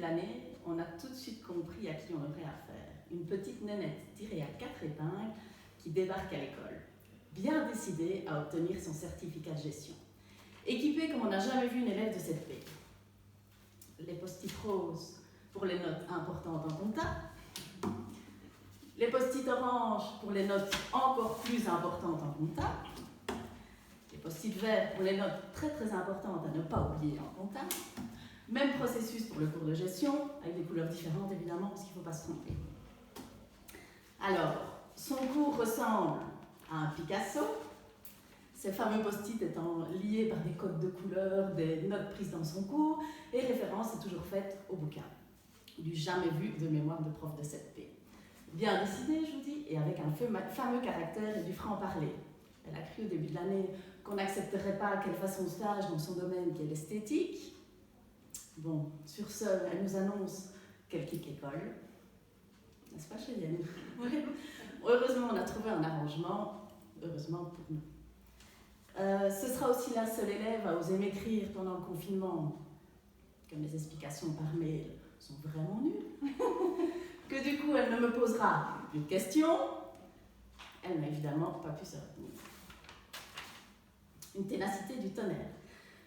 l'année, on a tout de suite compris à qui on aurait affaire. Une petite nénette tirée à 4 épingles qui débarque à l'école, bien décidée à obtenir son certificat de gestion. Équipée comme on n'a jamais vu une élève de cette paix. Les post-it roses pour les notes importantes en compta, les post-it oranges pour les notes encore plus importantes en compta, les post-it verts pour les notes très très importantes à ne pas oublier en compta. Même processus pour le cours de gestion, avec des couleurs différentes évidemment, parce qu'il ne faut pas se tromper. Alors, son cours ressemble à un Picasso, ces fameux post-it étant liés par des codes de couleurs, des notes prises dans son cours, et référence est toujours faite au bouquin, du jamais vu de mémoire de prof de 7P. Bien décidée, je vous dis, et avec un fameux caractère et du franc-parler. Elle a cru au début de l'année qu'on n'accepterait pas qu'elle fasse son stage dans son domaine qui est l'esthétique. Bon, sur ce, elle nous annonce qu'elle quitte l'école. N'est-ce pas, Cheyenne? Oui. Heureusement, on a trouvé un arrangement, heureusement pour nous. Ce sera aussi la seule élève à oser m'écrire pendant le confinement que mes explications par mail sont vraiment nulles, que du coup elle ne me posera plus de questions. Elle n'a évidemment pas pu se retenir. Une ténacité du tonnerre.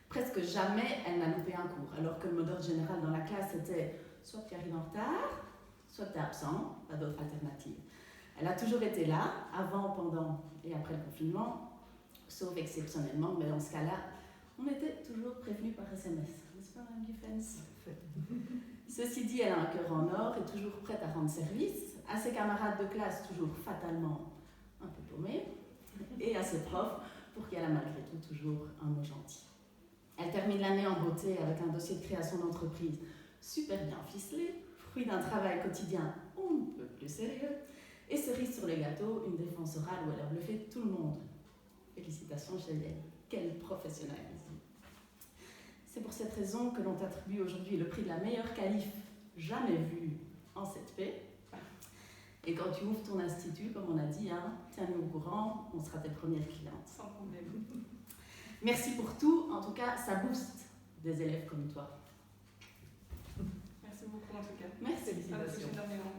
Presque jamais elle n'a loupé un cours, alors que le mot d'ordre général dans la classe était soit tu arrives en retard, soit tu es absent, pas d'autre alternative. Elle a toujours été là, avant, pendant et après le confinement, sauf exceptionnellement, mais dans ce cas-là, on était toujours prévenus par SMS. N'est-ce pas, Mme Giffens? Ceci dit, elle a un cœur en or et toujours prête à rendre service, à ses camarades de classe toujours fatalement un peu paumés, et à ses profs pour qui elle a malgré tout toujours un mot gentil. Elle termine l'année en beauté avec un dossier de création d'entreprise super bien ficelé, fruit d'un travail quotidien on ne peut plus sérieux, et cerise sur les gâteaux, une défense orale où elle a bluffé tout le monde. Félicitations, Cheyenne. Quel professionnalisme. C'est pour cette raison que l'on t'attribue aujourd'hui le prix de la meilleure qualif jamais vue en 7P. Et quand tu ouvres ton institut, comme on a dit, tiens-nous au courant, on sera tes premières clientes. Sans problème. Merci pour tout. En tout cas, ça booste des élèves comme toi. Merci beaucoup en tout cas. Merci. Ça me touche énormément.